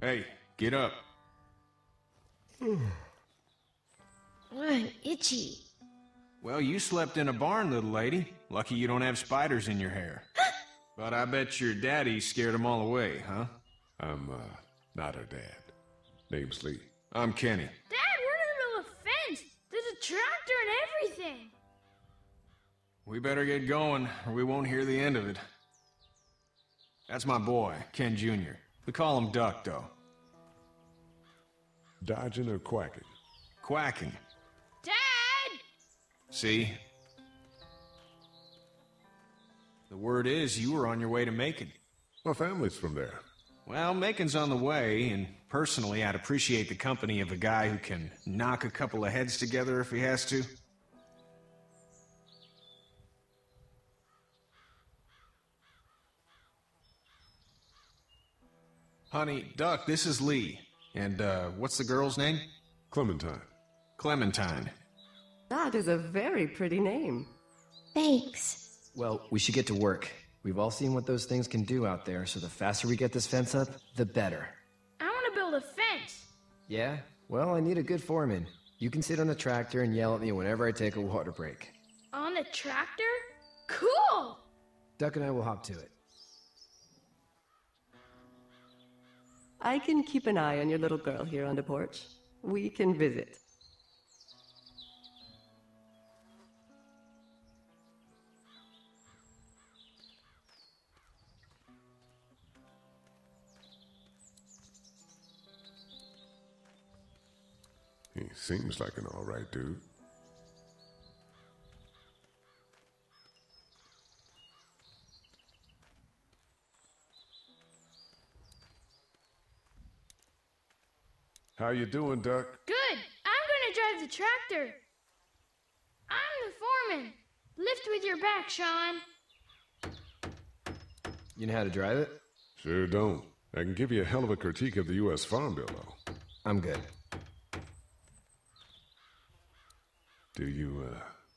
Hey, get up. I'm itchy. Well, you slept in a barn, little lady. Lucky you don't have spiders in your hair. But I bet your daddy scared them all away, huh? I'm, not her dad. Name's Lee. I'm Kenny. Dad, we're in the middle of a fence. There's a tractor and everything. We better get going, or we won't hear the end of it. That's my boy, Ken Jr. We call him Duck, though. Dodging or quacking? Quacking. Dad! See? The word is you were on your way to Macon. My family's from there. Well, Macon's on the way, and personally, I'd appreciate the company of a guy who can knock a couple of heads together if he has to. Honey, Duck, this is Lee. And, what's the girl's name? Clementine. Clementine. That is a very pretty name. Thanks. Well, we should get to work. We've all seen what those things can do out there, so the faster we get this fence up, the better. I want to build a fence. Yeah? Well, I need a good foreman. You can sit on the tractor and yell at me whenever I take a water break. On the tractor? Cool! Duck and I will hop to it. I can keep an eye on your little girl here on the porch. We can visit. He seems like an alright dude. How you doing, Duck? Good. I'm going to drive the tractor. I'm the foreman. Lift with your back, Sean. You know how to drive it? Sure don't. I can give you a hell of a critique of the U.S. Farm Bill, though. I'm good. Do you,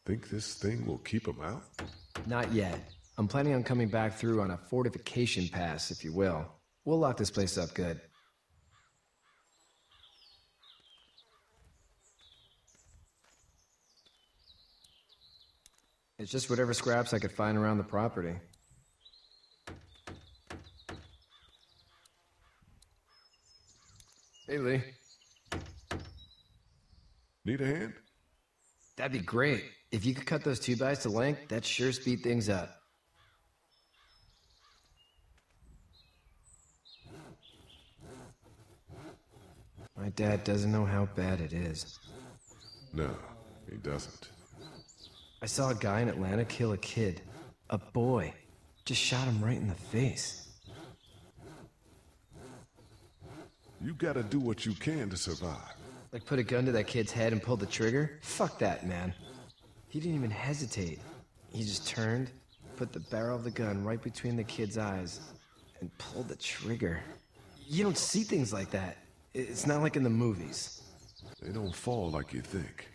think this thing will keep them out? Not yet. I'm planning on coming back through on a fortification pass, if you will. We'll lock this place up good. It's just whatever scraps I could find around the property. Hey, Lee. Need a hand? That'd be great. If you could cut those 2x to length, that'd sure speed things up. My dad doesn't know how bad it is. No, he doesn't. I saw a guy in Atlanta kill a kid. A boy. Just shot him right in the face. You gotta do what you can to survive. Like put a gun to that kid's head and pull the trigger? Fuck that, man. He didn't even hesitate. He just turned, put the barrel of the gun right between the kid's eyes, and pulled the trigger. You don't see things like that. It's not like in the movies. They don't fall like you think.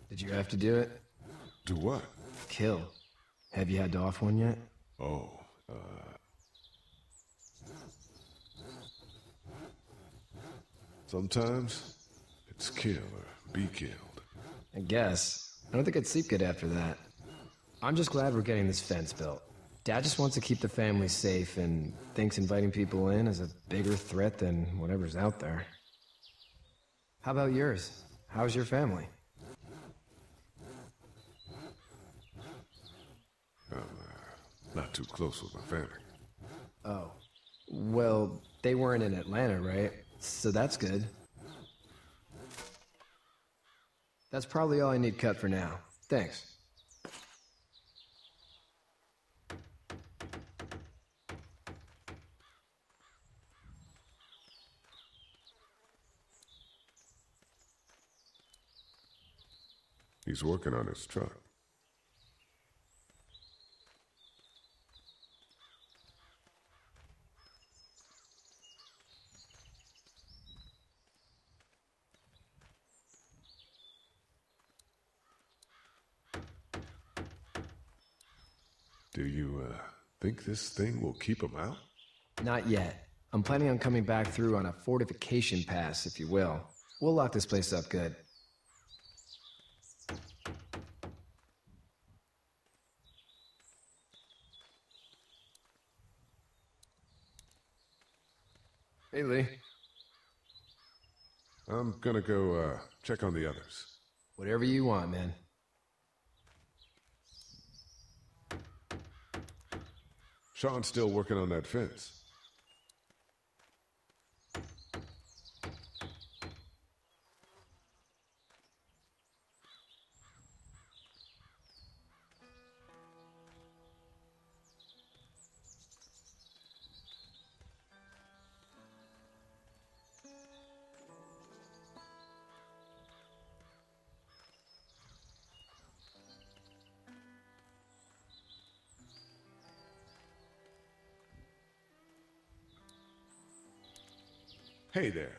Did you have to do it? Do what? Kill. Have you had to off one yet? Oh, sometimes it's kill or be killed. I guess. I don't think I'd sleep good after that. I'm just glad we're getting this fence built. Dad just wants to keep the family safe and thinks inviting people in is a bigger threat than whatever's out there. How about yours? How's your family? I'm not too close with my family. Oh. Well, they weren't in Atlanta, right? So that's good. That's probably all I need cut for now. Thanks. He's working on his truck. Do you, think this thing will keep him out? Not yet. I'm planning on coming back through on a fortification pass, if you will. We'll lock this place up good. Hey, Lee. I'm gonna go, check on the others. Whatever you want, man. Sean's still working on that fence. Hey there,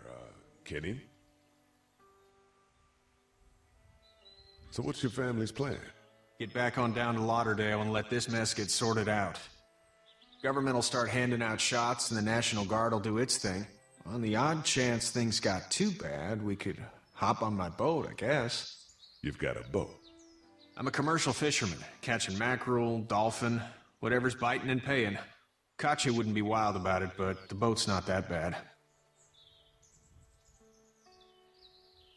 Kenny. So what's your family's plan? Get back on down to Lauderdale and let this mess get sorted out. Government will start handing out shots and the National Guard will do its thing. On the odd chance things got too bad, we could hop on my boat, I guess. You've got a boat. I'm a commercial fisherman, catching mackerel, dolphin, whatever's biting and paying. Katya wouldn't be wild about it, but the boat's not that bad.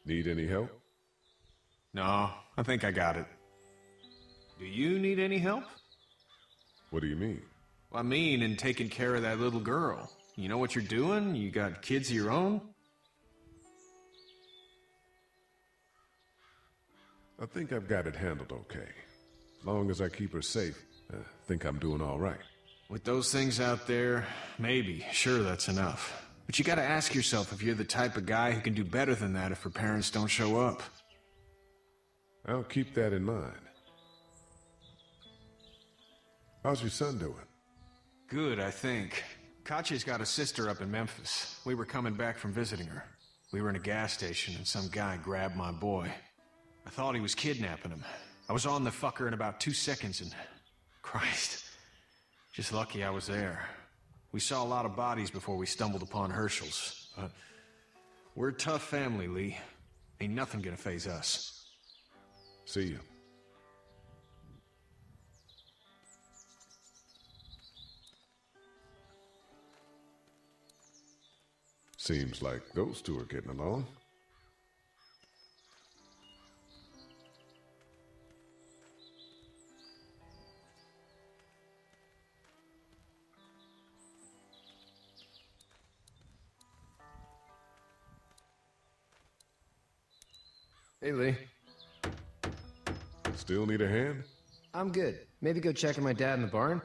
Need any help? No, I think I got it. Do you need any help? What do you mean? Well, I mean, in taking care of that little girl. You know what you're doing? You got kids of your own? I think I've got it handled okay. As long as I keep her safe, I think I'm doing all right. With those things out there, maybe. Sure, that's enough. But you gotta ask yourself if you're the type of guy who can do better than that if her parents don't show up. I'll keep that in mind. How's your son doing? Good, I think. Katya's got a sister up in Memphis. We were coming back from visiting her. We were in a gas station and some guy grabbed my boy. I thought he was kidnapping him. I was on the fucker in about 2 seconds and... Christ. Just lucky I was there. We saw a lot of bodies before we stumbled upon Hershel's, but we're a tough family, Lee. Ain't nothing gonna faze us. See you. Seems like those two are getting along. Hey, Lee. Still need a hand? I'm good. Maybe go check on my dad in the barn?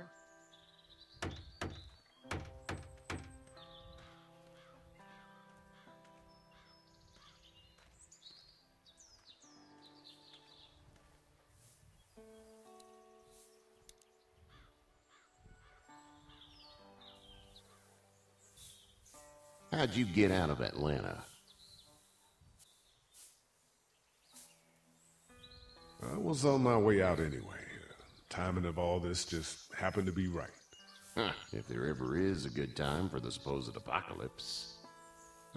How'd you get out of Atlanta? I was on my way out anyway. Timing of all this just happened to be right. Huh, if there ever is a good time for the supposed apocalypse.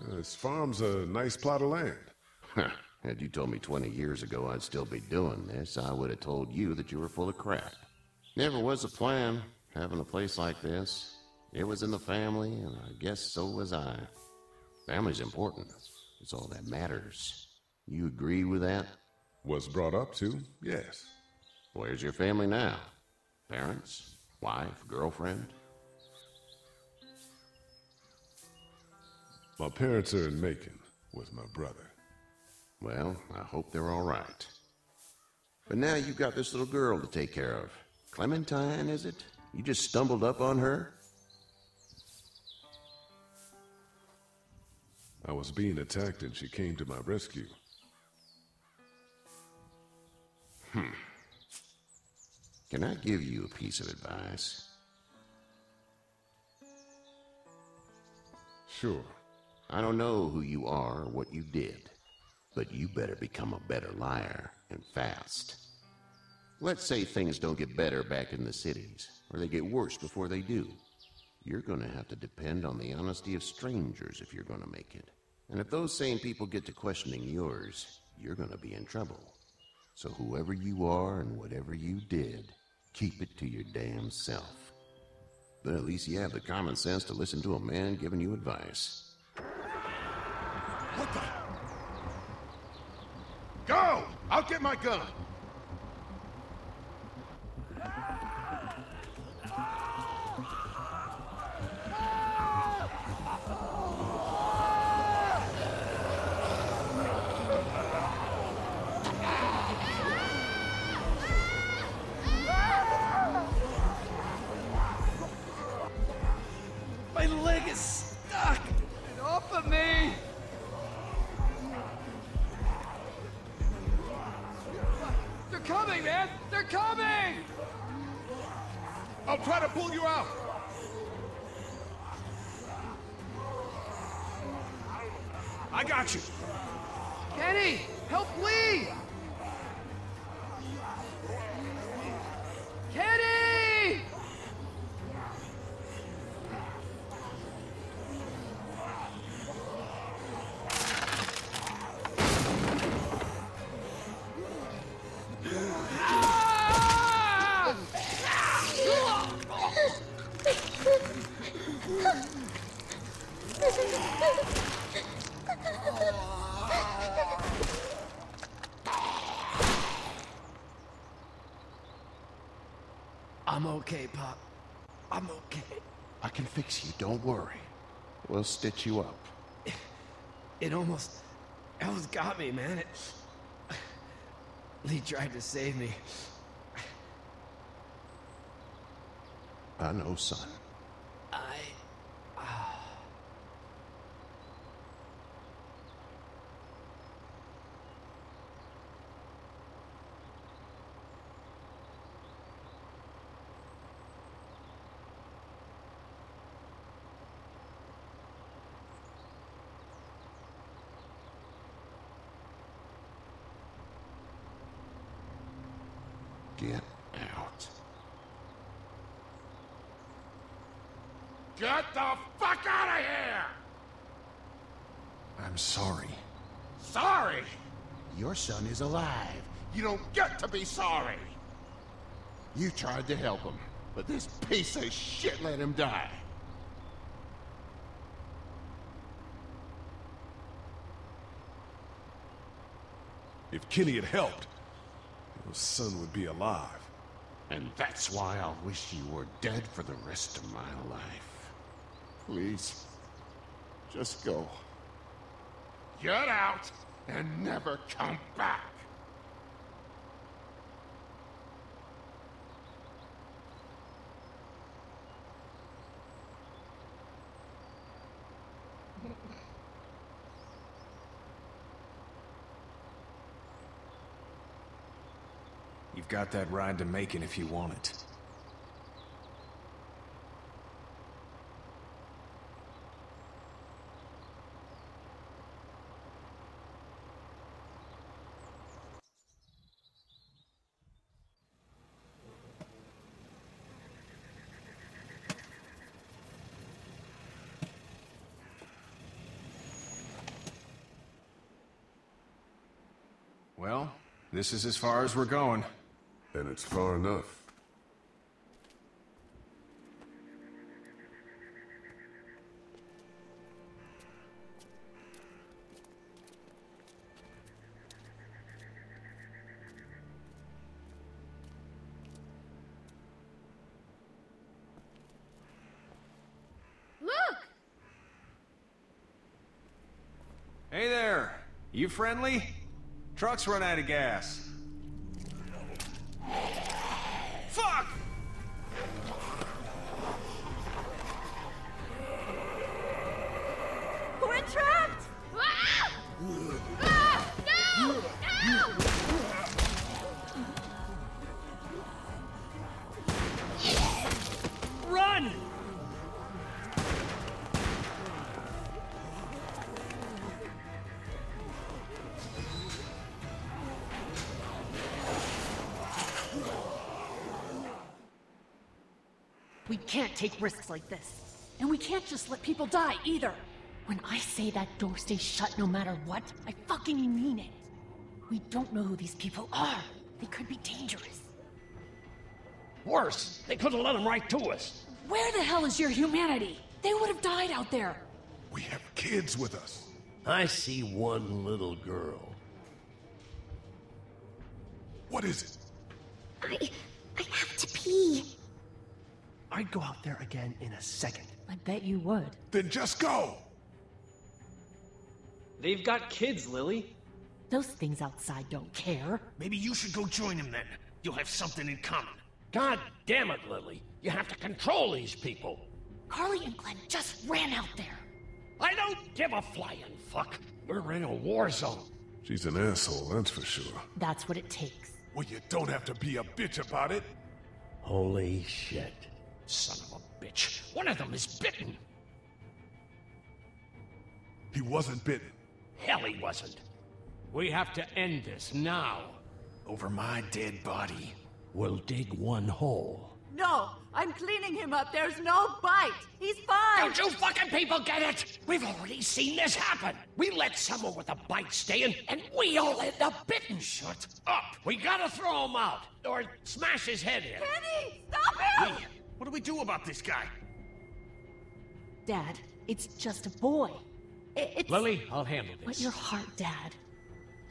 This farm's a nice plot of land. Huh, had you told me 20 years ago I'd still be doing this, I would have told you that you were full of crap. Never was a plan, having a place like this. It was in the family, and I guess so was I. Family's important. It's all that matters. You agree with that? Was brought up to, yes. Where's your family now? Parents? Wife? Girlfriend? My parents are in Macon with my brother. Well, I hope they're all right. But now you've got this little girl to take care of. Clementine, is it? You just stumbled up on her? I was being attacked and she came to my rescue. Can I give you a piece of advice? Sure. I don't know who you are or what you did, but you better become a better liar, and fast. Let's say things don't get better back in the cities, or they get worse before they do. you're gonna have to depend on the honesty of strangers if you're gonna make it. And if those same people get to questioning yours, you're gonna be in trouble. So whoever you are and whatever you did, keep it to your damn self. But at least you have the common sense to listen to a man giving you advice. What the? Go! I'll get my gun! My leg is stuck! Get off of me! They're coming, man! They're coming! I'll try to pull you out! I got you. Kenny! Help Lee! Kenny! I'm okay, Pop. I'm okay. I can fix you, don't worry. We'll stitch you up. It almost got me, man. Lee tried to save me. I know, son. Get out. Get the fuck out of here! I'm sorry. Sorry? Your son is alive. You don't get to be sorry. You tried to help him, but this piece of shit let him die. If Kenny had helped, your son would be alive. And that's why I'll wish you were dead for the rest of my life. Please, just go. Get out and never come back. You've got that ride to Macon if you want it. Well, this is as far as we're going. And it's far enough. Look! Hey there! You friendly? Truck's run out of gas. Fuck! We're trapped! Ah! Ah! No! No! Run! We can't take risks like this. And we can't just let people die, either. When I say that door stays shut no matter what, I fucking mean it. We don't know who these people are. They could be dangerous. Worse, they could have let them right to us. Where the hell is your humanity? They would have died out there. We have kids with us. I see one little girl. What is it? I have to pee. I'd go out there again in a second. I bet you would. Then just go! They've got kids, Lily. Those things outside don't care. Maybe you should go join him then. You'll have something in common. God damn it, Lily. You have to control these people. Carly and Glenn just ran out there. I don't give a flying fuck. We're in a war zone. She's an asshole, that's for sure. That's what it takes. Well, you don't have to be a bitch about it. Holy shit. Son of a bitch. One of them is bitten. He wasn't bitten. Hell, he wasn't. We have to end this now. Over my dead body. We'll dig one hole. No, I'm cleaning him up. There's no bite. He's fine. Don't you fucking people get it? We've already seen this happen. We let someone with a bite stay in, and we all end up bitten. Shut up. We gotta throw him out, or smash his head in. Kenny, stop him! Hey, what do we do about this guy? Dad, it's just a boy. It's... Lily, I'll handle this. But your heart, Dad.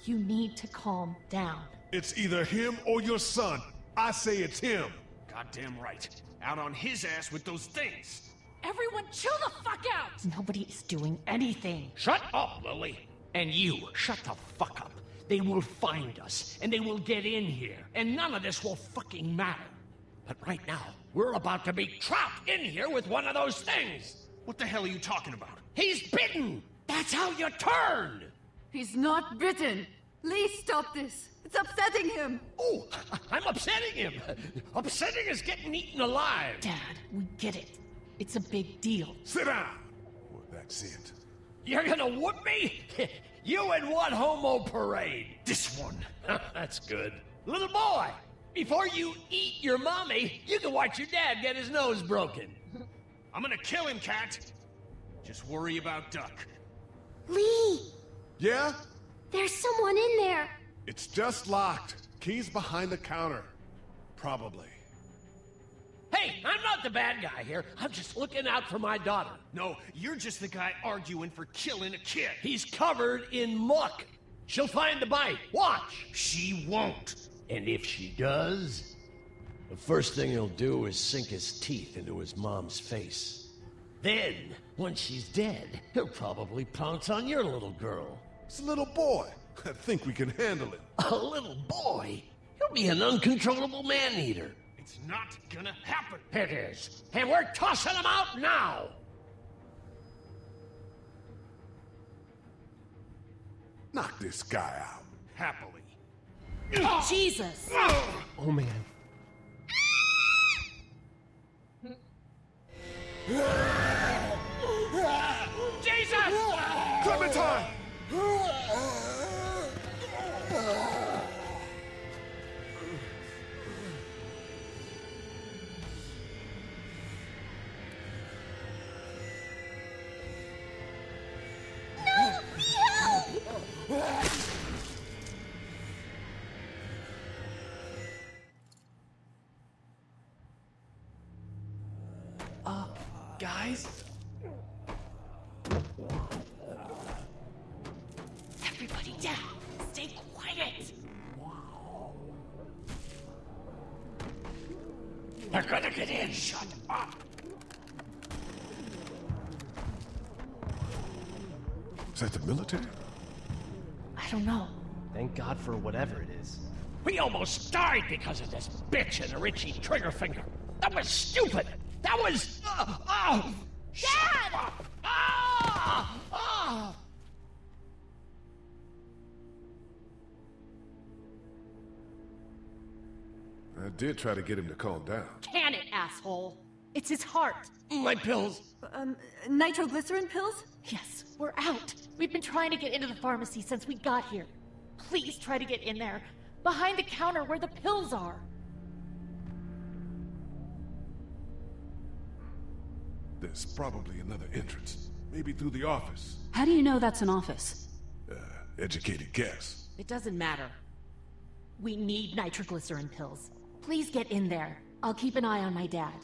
You need to calm down. It's either him or your son. I say it's him. Goddamn right. Out on his ass with those things. Everyone chill the fuck out! Nobody is doing anything. Shut up, Lily. And you, shut the fuck up. They will find us, and they will get in here, and none of this will fucking matter. But right now, we're about to be trapped in here with one of those things. What the hell are you talking about? He's bitten! That's how you turn! He's not bitten. Lee, stop this. It's upsetting him. Oh, I'm upsetting him. Upsetting is getting eaten alive. Dad, we get it. It's a big deal. Sit down! Well, that's it. You're gonna whoop me? You in what homo parade? This one. That's good. Little boy, before you eat your mommy, you can watch your dad get his nose broken. I'm gonna kill him, Cat. Just worry about Duck. Lee, Yeah? there's someone in there. It's just locked. Key's behind the counter. Probably. Hey, I'm not the bad guy here. I'm just looking out for my daughter. No, you're just the guy arguing for killing a kid. He's covered in muck. She'll find the bite. Watch. She won't. And if she does, the first thing he'll do is sink his teeth into his mom's face. Then, once she's dead, he'll probably pounce on your little girl. It's a little boy. I think we can handle it. A little boy? He'll be an uncontrollable man-eater. It's not gonna happen. It is. And we're tossing him out now! Knock this guy out. Happily. Jesus! Oh, man. Jesus! Clementine! Guys? Everybody down! Stay quiet! They're gonna get in. Shut up. Is that the military? I don't know. Thank God for whatever it is. We almost died because of this bitch and a Richie Triggerfinger. That was stupid. That was... Dad! I did try to get him to calm down. Can it, asshole? It's his heart. My pills. Nitroglycerin pills? Yes, we're out. We've been trying to get into the pharmacy since we got here. Please try to get in there. Behind the counter where the pills are. There's probably another entrance. Maybe through the office. How do you know that's an office? Educated guess. It doesn't matter. We need nitroglycerin pills. Please get in there. I'll keep an eye on my dad.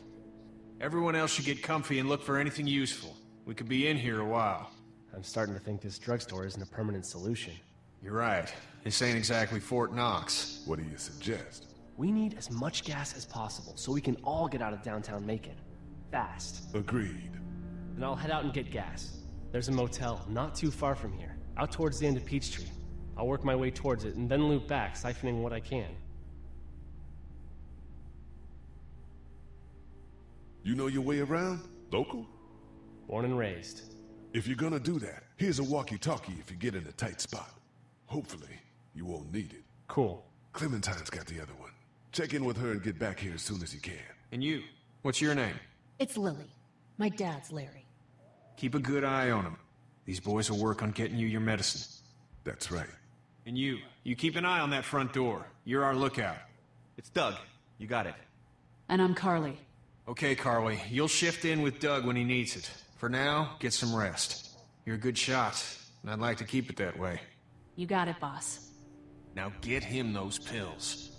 Everyone else should get comfy and look for anything useful. We could be in here a while. I'm starting to think this drugstore isn't a permanent solution. You're right. This ain't exactly Fort Knox. What do you suggest? We need as much gas as possible so we can all get out of downtown Macon. Fast. Agreed. Then I'll head out and get gas. There's a motel not too far from here, out towards the end of Peachtree. I'll work my way towards it and then loop back, siphoning what I can. You know your way around? Local? Born and raised. If you're gonna do that, here's a walkie-talkie if you get in a tight spot. Hopefully, you won't need it. Cool. Clementine's got the other one. Check in with her and get back here as soon as you can. And you? What's your name? It's Lily. My dad's Larry. Keep a good eye on him. These boys will work on getting you your medicine. That's right. And you keep an eye on that front door. You're our lookout. It's Doug. You got it. And I'm Carly. Okay, Carly. You'll shift in with Doug when he needs it. For now, get some rest. You're a good shot, and I'd like to keep it that way. You got it, boss. Now get him those pills.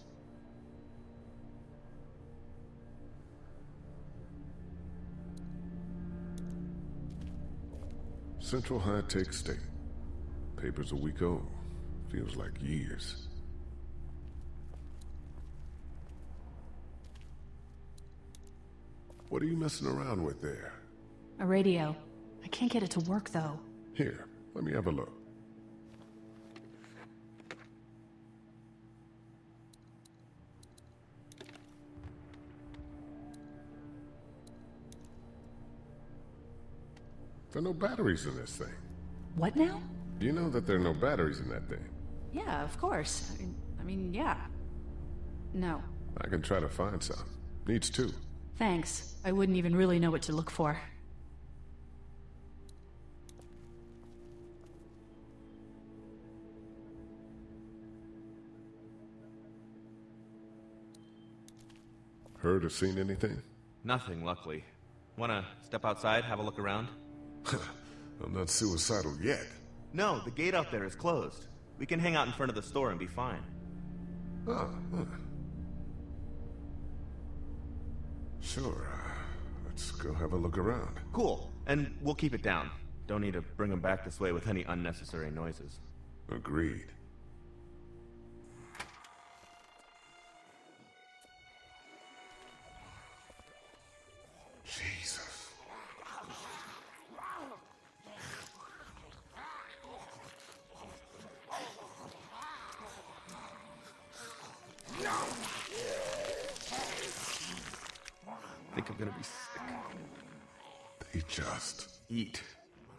Central High Tech State. Paper's a week old. Feels like years. What are you messing around with there? A radio. I can't get it to work, though. Here, let me have a look. There are no batteries in this thing. What now? Do you know that there are no batteries in that thing? Yeah, of course. I mean, yeah. No. I can try to find some. Needs two. Thanks. I wouldn't even really know what to look for. Heard or seen anything? Nothing, luckily. Wanna step outside, have a look around? I'm not suicidal yet. No, the gate out there is closed. We can hang out in front of the store and be fine. Sure, let's go have a look around. Cool, and we'll keep it down. Don't need to bring them back this way with any unnecessary noises. Agreed. Jesus. I think I'm gonna be sick. They just eat.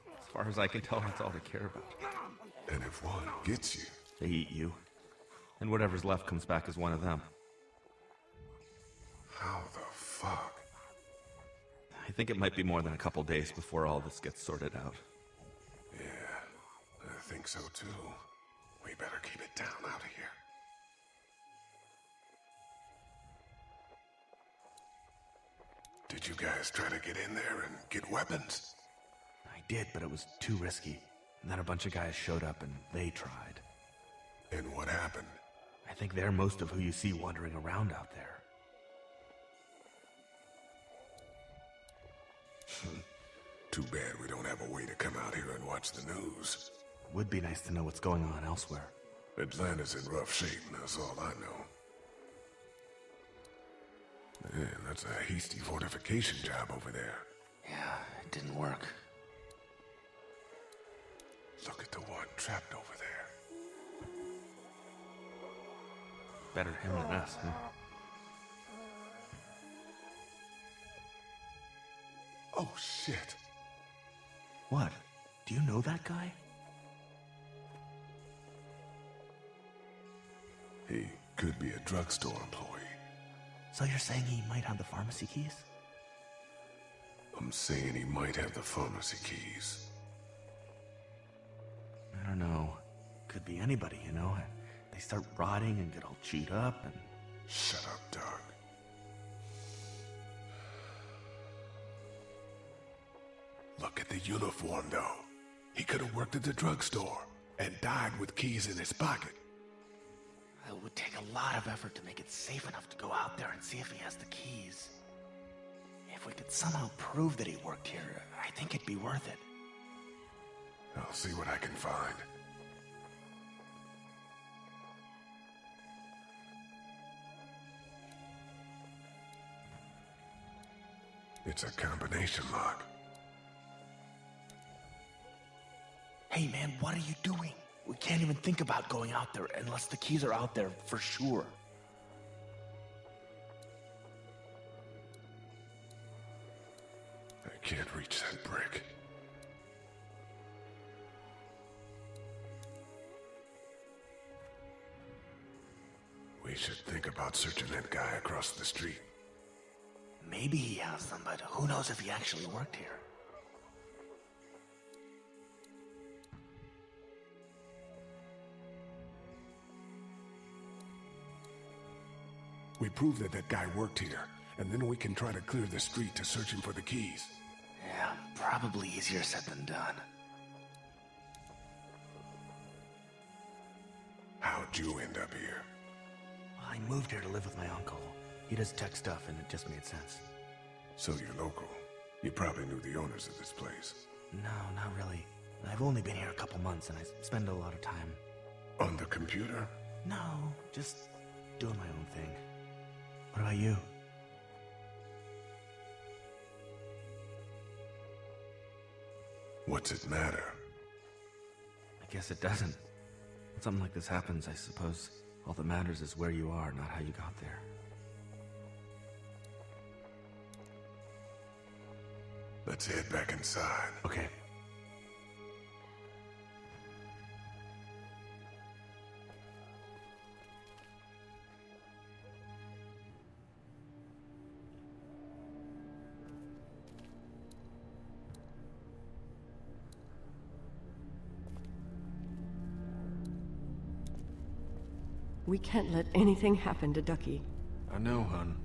As far as I can tell, that's all they care about. And if one gets you, they eat you. And whatever's left comes back as one of them. How the fuck? I think it might be more than a couple days before all this gets sorted out. Yeah, I think so too. We better keep it down out of here. Did you guys try to get in there and get weapons? I did, but it was too risky. And then a bunch of guys showed up and they tried. And what happened? I think they're most of who you see wandering around out there. Too bad we don't have a way to come out here and watch the news. Would be nice to know what's going on elsewhere. Atlanta's in rough shape, and that's all I know. Man, that's a hasty fortification job over there. Yeah, it didn't work. Look at the one trapped over there. Better him than us, huh? Oh, shit. What? Do you know that guy? He could be a drugstore employee. So you're saying he might have the pharmacy keys? I'm saying he might have the pharmacy keys. I don't know. Could be anybody, you know? They start rotting and get all chewed up and... Shut up, Doug. Look at the uniform, though. He could have worked at the drugstore and died with keys in his pocket. It would take a lot of effort to make it safe enough to go out there and see if he has the keys. If we could somehow prove that he worked here, I think it'd be worth it. I'll see what I can find. It's a combination lock. Hey man, what are you doing? We can't even think about going out there unless the keys are out there for sure. I can't reach that brick. We should think about searching that guy across the street. Maybe he has them, but who knows if he actually worked here. We prove that that guy worked here, and then we can try to clear the street to search him for the keys. Yeah, probably easier said than done. How'd you end up here? Well, I moved here to live with my uncle. He does tech stuff, and it just made sense. So you're local. You probably knew the owners of this place. No, not really. I've only been here a couple months, and I spend a lot of time... On the computer? No, just doing my own thing. What about you? What's it matter? I guess it doesn't. When something like this happens, I suppose all that matters is where you are, not how you got there. Let's head back inside. Okay. We can't let anything happen to Ducky. I know, hun.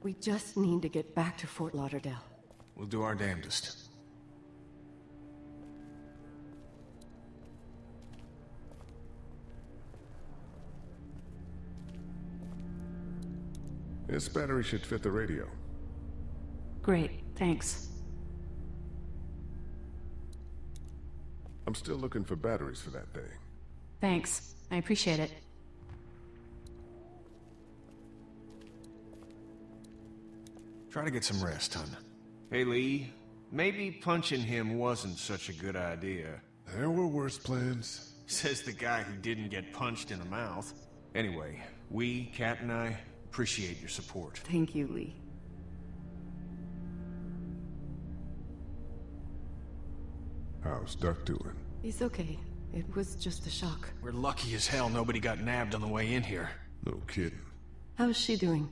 We just need to get back to Fort Lauderdale. We'll do our damnedest. This battery should fit the radio. Great, thanks. I'm still looking for batteries for that thing. Thanks. I appreciate it. Try to get some rest, hun. Hey, Lee, maybe punching him wasn't such a good idea. There were worse plans. Says the guy who didn't get punched in the mouth. Anyway, we, Kat and I, appreciate your support. Thank you, Lee. How's Duck doing? He's okay. It was just a shock. We're lucky as hell nobody got nabbed on the way in here. No kidding. How's she doing?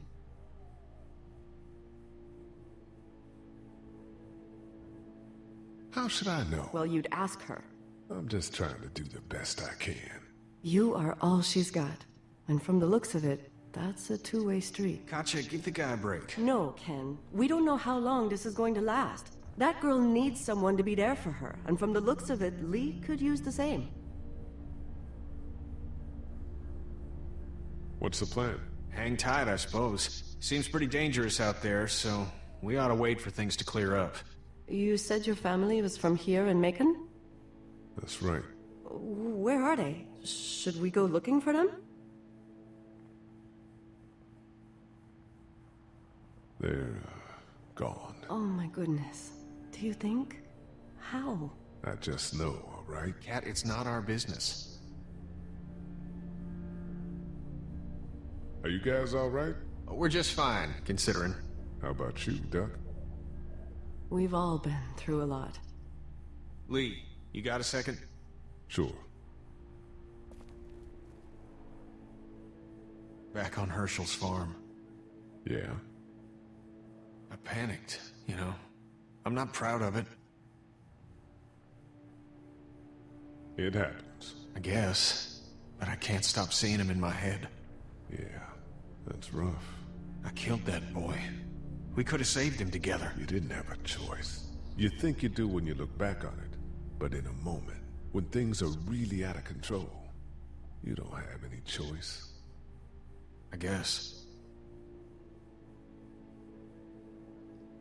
How should I know? Well, you'd ask her. I'm just trying to do the best I can. You are all she's got. And from the looks of it, that's a two-way street. Katjaa, give the guy a break. No, Ken. We don't know how long this is going to last. That girl needs someone to be there for her, and from the looks of it, Lee could use the same. What's the plan? Hang tight, I suppose. Seems pretty dangerous out there, so we ought to wait for things to clear up. You said your family was from here in Macon? That's right. Where are they? Should we go looking for them? They're gone. Oh my goodness. Do you think? How? I just know, all right? Kat, it's not our business. Are you guys all right? We're just fine, considering. How about you, Duck? We've all been through a lot. Lee, you got a second? Sure. Back on Hershel's farm. Yeah? I panicked, you know. I'm not proud of it. It happens. I guess. But I can't stop seeing him in my head. Yeah, that's rough. I killed that boy. We could have saved him together. You didn't have a choice. You think you do when you look back on it. But in a moment, when things are really out of control, you don't have any choice. I guess.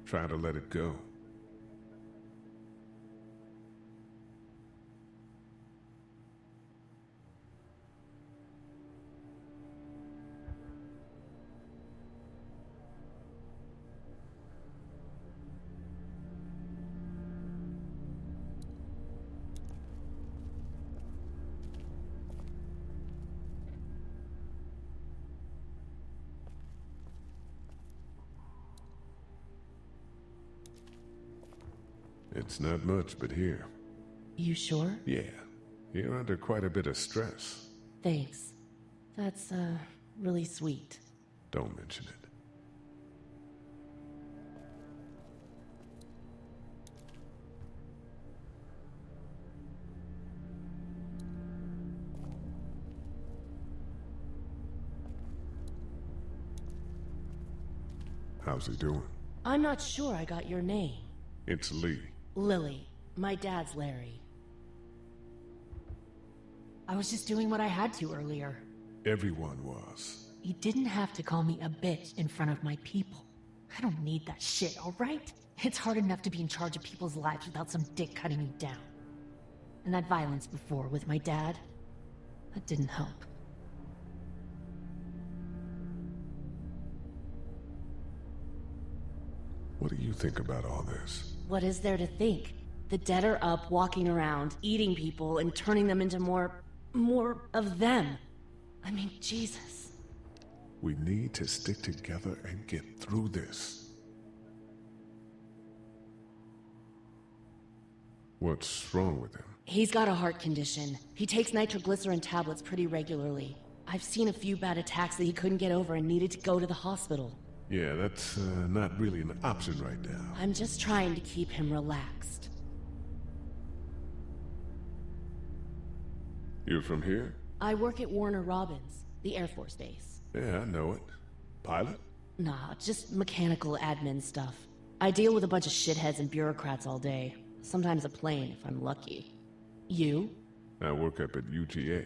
Try to let it go. It's not much, but here. You sure? Yeah. You're under quite a bit of stress. Thanks. That's, really sweet. Don't mention it. How's he doing? I'm not sure I got your name. It's Lee. Lily. My dad's Larry. I was just doing what I had to earlier. Everyone was. You didn't have to call me a bitch in front of my people. I don't need that shit, alright? It's hard enough to be in charge of people's lives without some dick cutting me down. And that violence before with my dad, that didn't help. What do you think about all this? What is there to think? The dead are up, walking around, eating people, and turning them into more of them. I mean, Jesus. We need to stick together and get through this. What's wrong with him? He's got a heart condition. He takes nitroglycerin tablets pretty regularly. I've seen a few bad attacks that he couldn't get over and needed to go to the hospital. Yeah, that's not really an option right now. I'm just trying to keep him relaxed. You're from here? I work at Warner Robins, the Air Force Base. Yeah, I know it. Pilot? Nah, just mechanical admin stuff. I deal with a bunch of shitheads and bureaucrats all day. Sometimes a plane, if I'm lucky. You? I work up at UGA.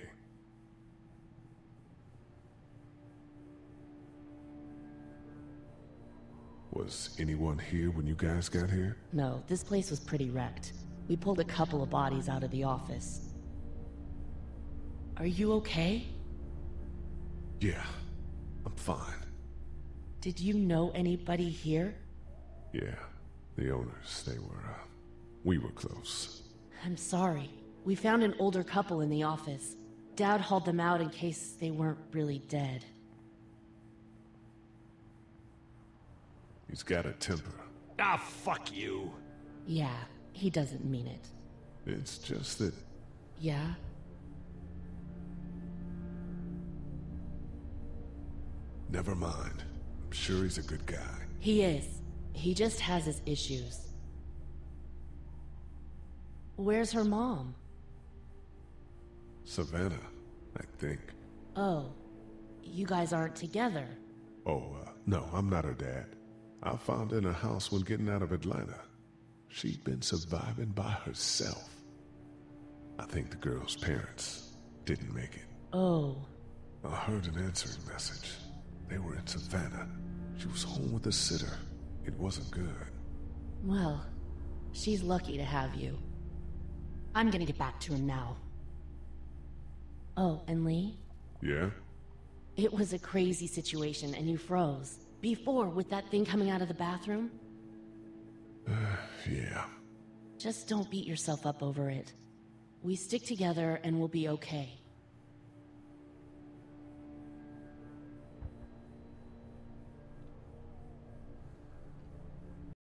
Was anyone here when you guys got here? No, this place was pretty wrecked. We pulled a couple of bodies out of the office. Are you okay? Yeah, I'm fine. Did you know anybody here? Yeah, the owners, we were close. I'm sorry. We found an older couple in the office. Dad hauled them out in case they weren't really dead. He's got a temper. Ah, fuck you. Yeah, he doesn't mean it. It's just that... Yeah? Never mind. I'm sure he's a good guy. He is. He just has his issues. Where's her mom? Savannah, I think. Oh, you guys aren't together. Oh, no, I'm not her dad. I found her in a house when getting out of Atlanta. She'd been surviving by herself. I think the girl's parents didn't make it. Oh. I heard an answering message. They were in Savannah. She was home with a sitter. It wasn't good. Well, she's lucky to have you. I'm gonna get back to him now. Oh, and Lee? Yeah? It was a crazy situation and you froze. Before, with that thing coming out of the bathroom? Yeah. Just don't beat yourself up over it. We stick together and we'll be okay.